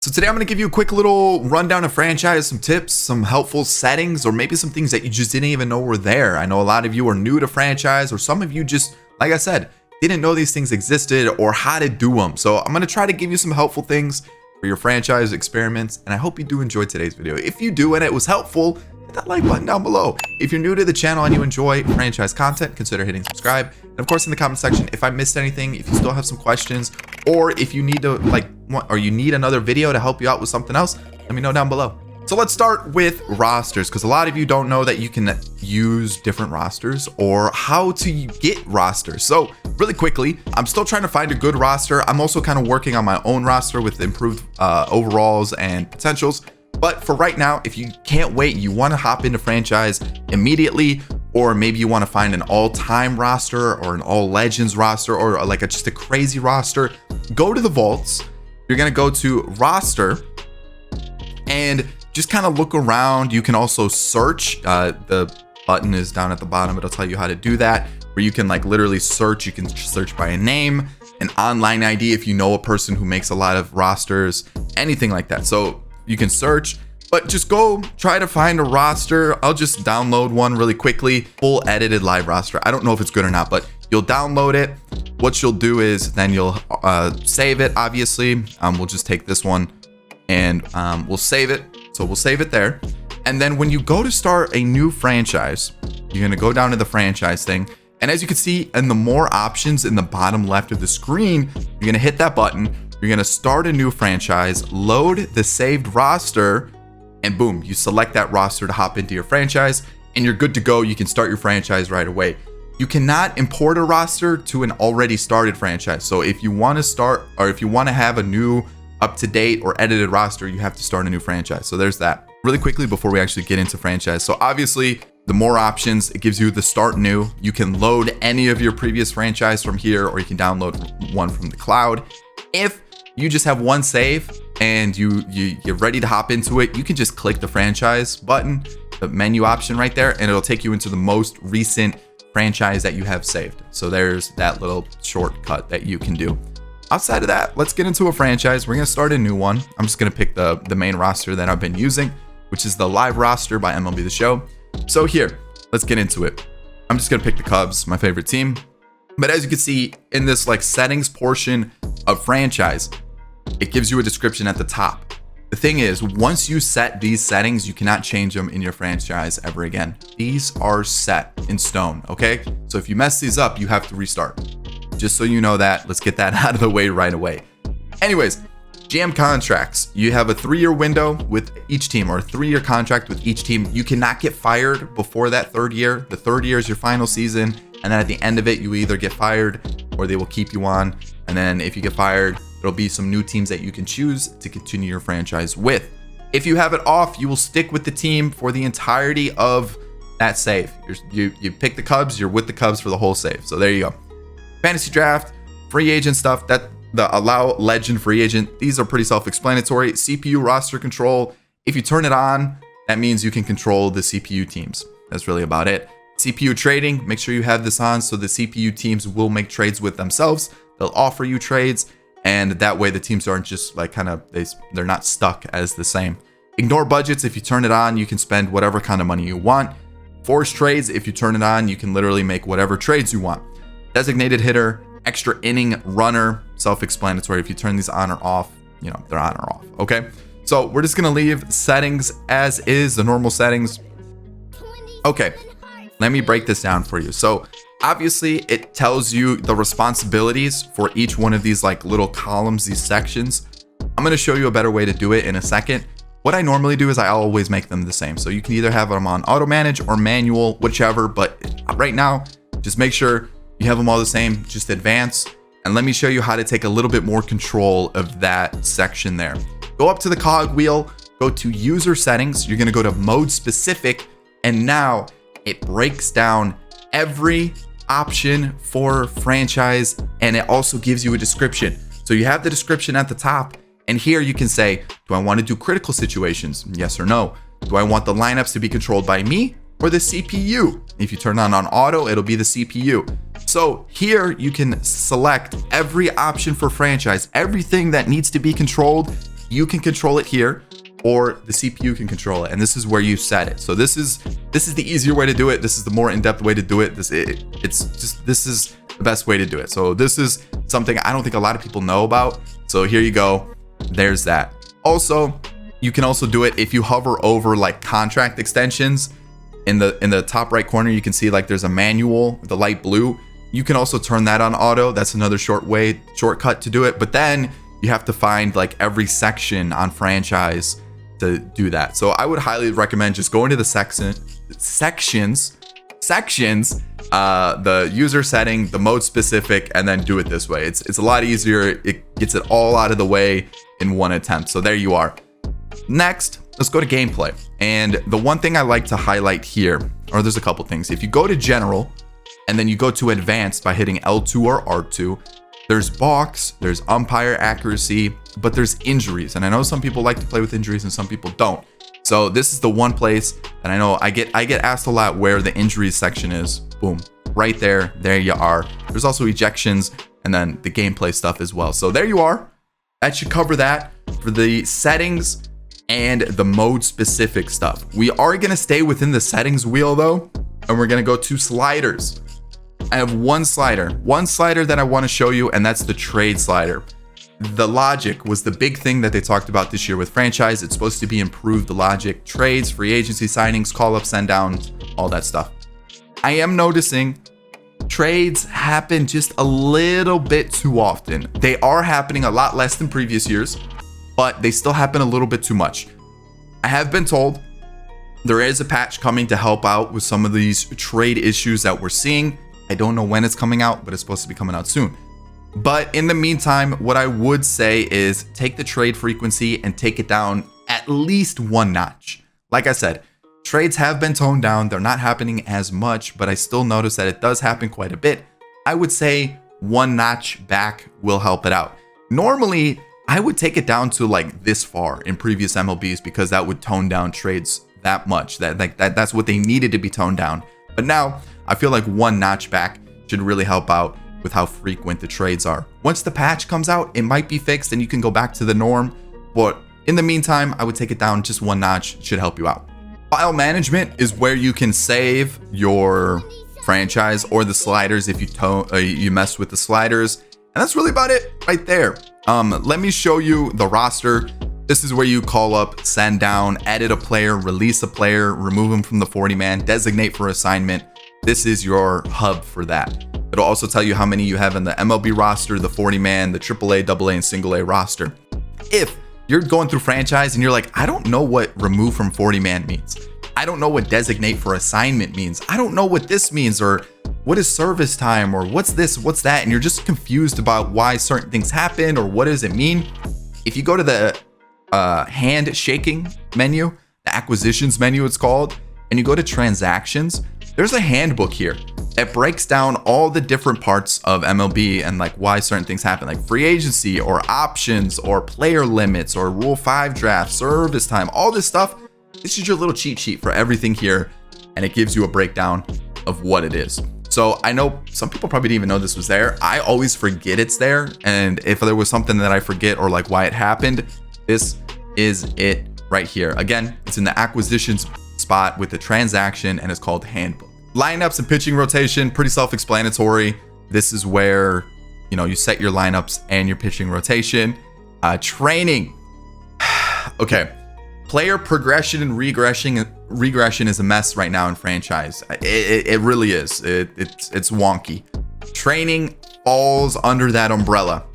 So today I'm going to give you a quick little rundown of franchise, some tips, some helpful settings, or maybe some things that you just didn't even know were there. I know a lot of you are new to franchise, or some of you just, like I said, didn't know these things existed or how to do them. So I'm going to try to give you some helpful things for your franchise experiments, and I hope you do enjoy today's video. If you do and it was helpful, hit that like button down below. If you're new to the channel and you enjoy franchise content, consider hitting subscribe. And of course, in the comment section, if I missed anything, if you still have some questions, or if you need to you need another video to help you out with something else, let me know down below. So let's start with rosters, because a lot of you don't know that you can use different rosters or how to get rosters. So really quickly, I'm still trying to find a good roster. I'm also kind of working on my own roster with improved overalls and potentials. But for right now, if you can't wait, you want to hop into franchise immediately, or maybe you want to find an all-time roster or an all legends roster, or like just a crazy roster, go to the vaults. You're going to go to roster and just kind of look around. You can also search. The button is down at the bottom. It'll tell you how to do that, where you can like literally search. You can search by a name, an online ID if you know a person who makes a lot of rosters, anything like that. So you can search, but just go try to find a roster. I'll just download one really quickly, full edited live roster. I don't know if it's good or not, but you'll download it. What you'll do is then you'll save it, obviously. We'll just take this one and we'll save it. So we'll save it there. And then when you go to start a new franchise, you're gonna go down to the franchise thing. And as you can see, in the more options in the bottom left of the screen, you're gonna hit that button. You're gonna start a new franchise, load the saved roster, and boom, you select that roster to hop into your franchise, and you're good to go. You can start your franchise right away. You cannot import a roster to an already started franchise. So if you want to start, or if you want to have a new up-to-date or edited roster, you have to start a new franchise. So there's that. Really quickly before we actually get into franchise. So obviously, the more options, it gives you the start new. You can load any of your previous franchise from here, or you can download one from the cloud. If you just have one save and you're ready to hop into it, you can just click the franchise button, the menu option right there, and it'll take you into the most recent franchise that you have saved. So there's that little shortcut that you can do. Outside of that, let's get into a franchise. We're gonna start a new one. I'm just gonna pick the main roster that I've been using, which is the live roster by MLB The Show. So here, let's get into it. I'm just gonna pick the Cubs, my favorite team. But as you can see in this like settings portion of franchise, it gives you a description at the top. The thing is, once you set these settings, you cannot change them in your franchise ever again. These are set in stone, okay? So if you mess these up, you have to restart. Just so you know that, let's get that out of the way right away. Anyways, GM contracts. You have a 3-year window with each team, or a 3-year contract with each team. You cannot get fired before that 3rd year. The 3rd year is your final season, and then at the end of it, you either get fired or they will keep you on. And then if you get fired, there'll be some new teams that you can choose to continue your franchise with. If you have it off, you will stick with the team for the entirety of that save. You pick the Cubs, you're with the Cubs for the whole save. So there you go. Fantasy draft, free agent stuff, that the allow legend free agent, these are pretty self-explanatory. CPU roster control, if you turn it on, that means you can control the CPU teams. That's really about it. CPU trading, make sure you have this on so the CPU teams will make trades with themselves. They'll offer you trades, and that way the teams aren't just like they're not stuck as the same. Ignore budgets. If you turn it on, you can spend whatever kind of money you want. Force trades, if you turn it on, you can literally make whatever trades you want. Designated hitter, extra inning runner, self-explanatory. If you turn these on or off, you know, they're on or off, okay? So we're just gonna leave settings as is, the normal settings. Okay, let me break this down for you. So obviously it tells you the responsibilities for each one of these like little columns, these sections. I'm going to show you a better way to do it in a second. What I normally do is I always make them the same. So you can either have them on auto manage or manual, whichever, but right now, just make sure you have them all the same, just advance. And let me show you how to take a little bit more control of that section there. Go up to the cog wheel, go to user settings. You're going to go to mode specific. And now it breaks down every option for franchise, and it also gives you a description. So you have the description at the top, and here you can say, do I want to do critical situations? Yes or no. Do I want the lineups to be controlled by me or the CPU? If you turn on auto, it'll be the CPU. So here you can select every option for franchise, everything that needs to be controlled you can control it here, or the CPU can control it, and this is where you set it. So this is the easier way to do it. This is the more in-depth way to do it. This is the best way to do it. So this is something I don't think a lot of people know about. So here you go. There's that. Also, you can also do it if you hover over like contract extensions. In the top right corner, you can see like there's a manual, the light blue. You can also turn that on auto. That's another shortcut to do it. But then you have to find like every section on franchise to do that. So I would highly recommend just going to the sections, the user setting, the mode specific, and then do it this way. It's a lot easier. It gets it all out of the way in one attempt. So there you are. Next, let's go to gameplay. And the one thing I like to highlight here, or there's a couple things. If you go to general and then you go to advanced by hitting L2 or R2, there's box, there's umpire accuracy, but there's injuries. And I know some people like to play with injuries and some people don't. So this is the one place that I know I get asked a lot where the injuries section is. Boom, right there. There you are. There's also ejections and then the gameplay stuff as well. So there you are. That should cover that for the settings and the mode specific stuff. We are going to stay within the settings wheel though, and we're going to go to sliders. I have one slider that I want to show you, and that's the trade slider. The logic was the big thing that they talked about this year with franchise. It's supposed to be improved, the logic, trades, free agency signings, call up, send downs, all that stuff. I am noticing trades happen just a little bit too often. They are happening a lot less than previous years, but they still happen a little bit too much. I have been told there is a patch coming to help out with some of these trade issues that we're seeing. I don't know when it's coming out, but it's supposed to be coming out soon. But in the meantime, what I would say is take the trade frequency and take it down at least one notch. Like I said, trades have been toned down. They're not happening as much, but I still notice that it does happen quite a bit. I would say one notch back will help it out. Normally, I would take it down to like this far in previous MLBs because that would tone down trades that much. That's what they needed to be toned down. But now I feel like one notch back should really help out with how frequent the trades are. Once the patch comes out, it might be fixed and you can go back to the norm. But in the meantime, I would take it down just one notch. It should help you out. File management is where you can save your franchise or the sliders if you mess with the sliders. And that's really about it right there. Let me show you the roster. This is where you call up, send down, edit a player, release a player, remove them from the 40-man, designate for assignment. This is your hub for that. It'll also tell you how many you have in the MLB roster, the 40-man, the AAA, AA, and single A roster. If you're going through franchise and you're like, I don't know what remove from 40-man means. I don't know what designate for assignment means. I don't know what this means, or what is service time, or what's this, what's that, and you're just confused about why certain things happen or what does it mean. If you go to the hand shaking menu, the acquisitions menu it's called, and you go to transactions, there's a handbook here that breaks down all the different parts of MLB and like why certain things happen, like free agency or options or player limits or Rule 5 draft, service time, all this stuff. This is your little cheat sheet for everything here, and it gives you a breakdown of what it is. So I know some people probably didn't even know this was there. I always forget it's there, and if there was something that I forget or like why it happened, this is it right here. Again, it's in the acquisitions spot with the transaction, and it's called handbook. Lineups and pitching rotation, pretty self-explanatory. This is where you set your lineups and your pitching rotation. Training. Okay. Player progression and regression is a mess right now in franchise. It really is. It's wonky. Training falls under that umbrella.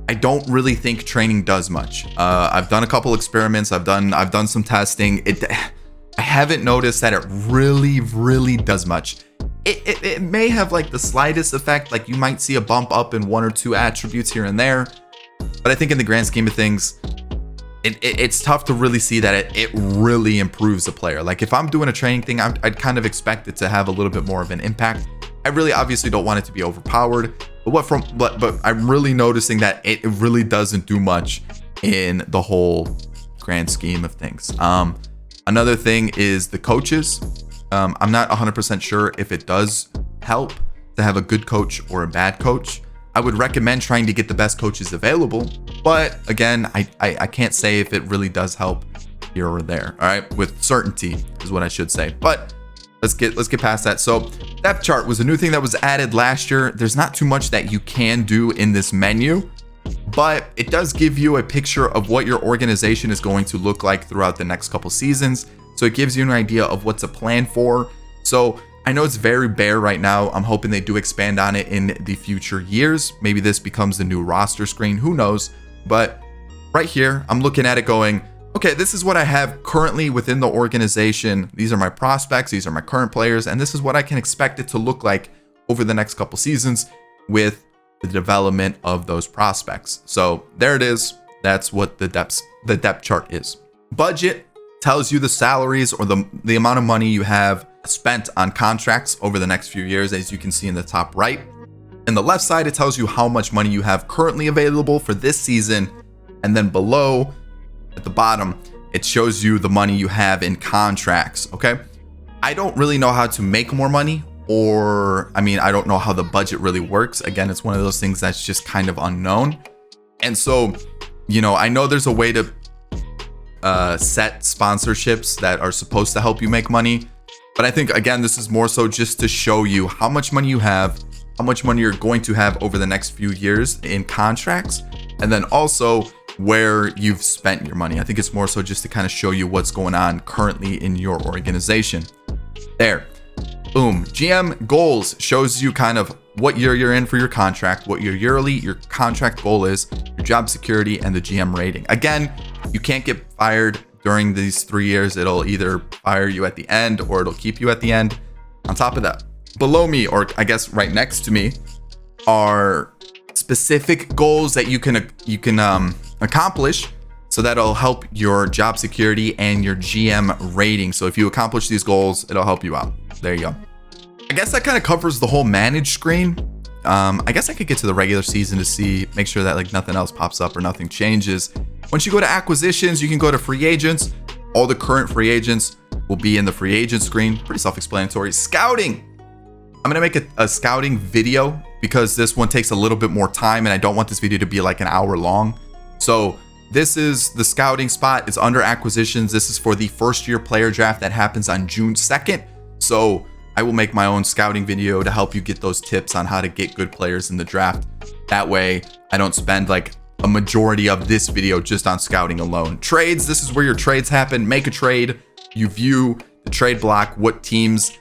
I don't really think training does much. I've done a couple experiments. I've done some testing. I haven't noticed that it really does much. It may have like the slightest effect. Like you might see a bump up in one or two attributes here and there. But I think in the grand scheme of things, it's tough to really see that it really improves a player. Like if I'm doing a training thing, I'd kind of expect it to have a little bit more of an impact. I really obviously don't want it to be overpowered, but I'm really noticing that it really doesn't do much in the whole grand scheme of things. Another thing is the coaches. I'm not 100% sure if it does help to have a good coach or a bad coach. I would recommend trying to get the best coaches available. But again, I can't say if it really does help here or there. All right, with certainty is what I should say. But let's get past that. So depth chart was a new thing that was added last year. There's not too much that you can do in this menu, but it does give you a picture of what your organization is going to look like throughout the next couple seasons. So it gives you an idea of what to plan for. So I know it's very bare right now. I'm hoping they do expand on it in the future years. Maybe this becomes the new roster screen, who knows? But right here, I'm looking at it going, okay, this is what I have currently within the organization. These are my prospects, these are my current players, and this is what I can expect it to look like over the next couple seasons with the development of those prospects. So there it is. That's what the depth chart is. Budget tells you the salaries or the amount of money you have spent on contracts over the next few years, as you can see in the top right. In the left side, it tells you how much money you have currently available for this season. And then below at the bottom, it shows you the money you have in contracts. Okay. I don't really know how to make more money, or I don't know how the budget really works. Again, it's one of those things that's just kind of unknown. And so, I know there's a way to set sponsorships that are supposed to help you make money. But I think, again, this is more so just to show you how much money you have, how much money you're going to have over the next few years in contracts, and then also where you've spent your money. I think it's more so just to kind of show you what's going on currently in your organization. There. Boom. GM goals shows you kind of what year you're in for your contract, what your contract goal is, your job security, and the GM rating. Again, you can't get fired during these 3 years. It'll either fire you at the end or it'll keep you at the end. On top of that, below me, or I guess right next to me, are specific goals that you can accomplish. So that'll help your job security and your GM rating. So if you accomplish these goals, it'll help you out. There you go. I guess that kind of covers the whole manage screen. I guess I could get to the regular season to make sure that nothing else pops up or nothing changes. Once you go to acquisitions, you can go to free agents. All the current free agents will be in the free agent screen. Pretty self-explanatory. Scouting. I'm going to make a scouting video because this one takes a little bit more time and I don't want this video to be like an hour long. So this is the scouting spot. It's under acquisitions. This is for the first year player draft that happens on June 2nd. So I will make my own scouting video to help you get those tips on how to get good players in the draft. That way I don't spend a majority of this video just on scouting alone. Trades, this is where your trades happen. Make a trade. You view the trade block, what teams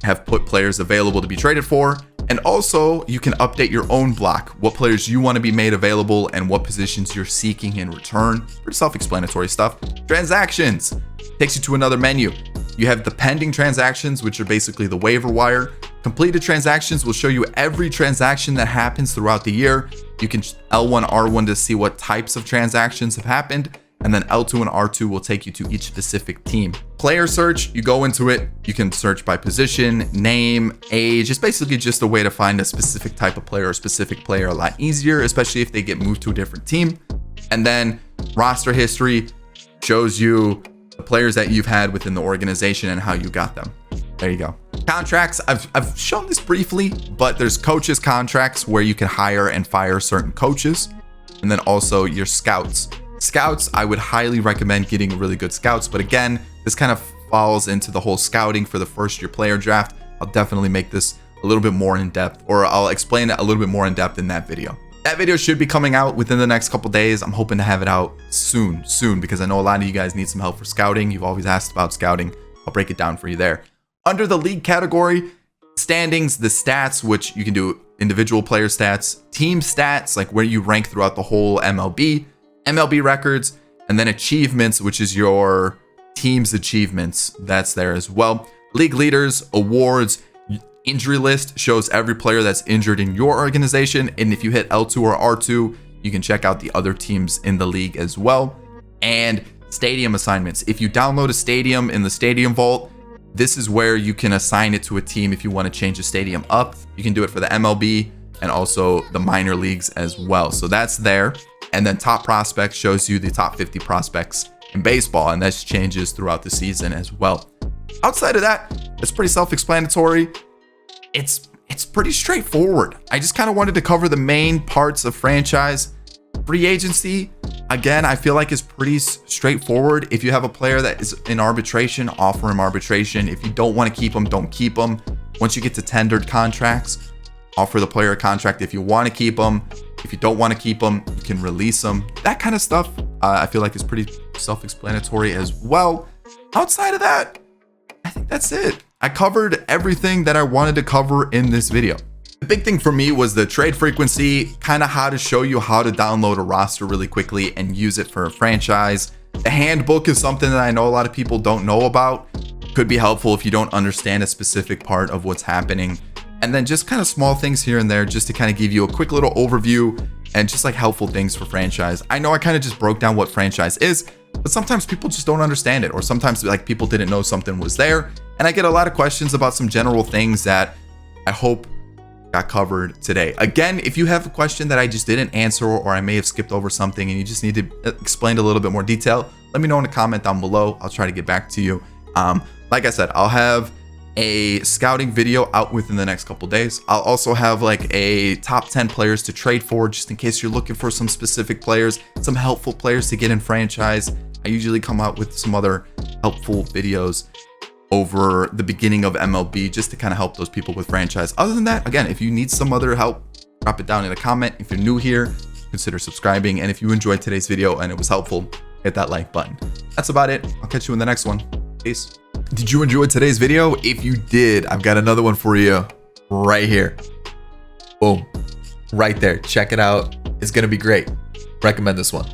have put players available to be traded for. And also you can update your own block, what players you want to be made available and what positions you're seeking in return. Pretty self-explanatory stuff. Transactions takes you to another menu. You have the pending transactions, which are basically the waiver wire. Completed transactions will show you every transaction that happens throughout the year. You can L1, R1 to see what types of transactions have happened. And then L2 and R2 will take you to each specific team. Player search, you go into it. You can search by position, name, age. It's basically just a way to find a specific type of player or specific player a lot easier, especially if they get moved to a different team. And then roster history shows you the players that you've had within the organization and how you got them. There you go. Contracts, I've shown this briefly, but there's coaches contracts where you can hire and fire certain coaches. And then also your scouts. Scouts, I would highly recommend getting really good scouts. But again, this kind of falls into the whole scouting for the first year player draft. I'll definitely make this a little bit more in depth, or I'll explain it a little bit more in depth in that video. That video should be coming out within the next couple days. I'm hoping to have it out soon, because I know a lot of you guys need some help for scouting. You've always asked about scouting. I'll break it down for you there. Under the league category, standings, the stats, which you can do individual player stats, team stats, like where you rank throughout the whole MLB, MLB records, and then achievements, which is your team's achievements. That's there as well. League leaders, awards, injury list shows every player that's injured in your organization. And if you hit L2 or R2, you can check out the other teams in the league as well. And stadium assignments. If you download a stadium in the Stadium Vault, this is where you can assign it to a team if you want to change a stadium up. You can do it for the MLB and also the minor leagues as well. So that's there. And then top prospects shows you the top 50 prospects in baseball, and that changes throughout the season as well. Outside of that, it's pretty self-explanatory. It's it's pretty straightforward. I just kind of wanted to cover the main parts of franchise. Free agency, again, I feel like is pretty straightforward. If you have a player that is in arbitration, offer him arbitration. If you don't want to keep him, don't keep him. Once you get to tendered contracts, offer the player a contract if you want to keep him. If you don't want to keep him, you can release him. That kind of stuff, I feel like is pretty self-explanatory as well. Outside of that, I think that's it. I covered everything that I wanted to cover in this video. The big thing for me was the trade frequency, kind of how to show you how to download a roster really quickly and use it for a franchise. The handbook is something that I know a lot of people don't know about. Could be helpful if you don't understand a specific part of what's happening. And then just kind of small things here and there just to kind of give you a quick little overview and just like helpful things for franchise. I know I kind of just broke down what franchise is, but sometimes people just don't understand it, or sometimes like people didn't know something was there. And I get a lot of questions about some general things that I hope got covered today. Again, if you have a question that I just didn't answer, or I may have skipped over something and you just need to explain a little bit more detail, let me know in a comment down below. I'll try to get back to you. Like I said, I'll have a scouting video out within the next couple days. I'll also have like a top 10 players to trade for, just in case you're looking for some specific players, some helpful players to get in franchise. I usually come out with some other helpful videos over the beginning of MLB just to kind of help those people with franchise. Other than that, again, if you need some other help, drop it down in a comment. If you're new here, consider subscribing. And if you enjoyed today's video and it was helpful, hit that like button. That's about it. I'll catch you in the next one. Peace. Did you enjoy today's video? If you did, I've got another one for you right here. Boom. Right there. Check it out. It's going to be great. Recommend this one.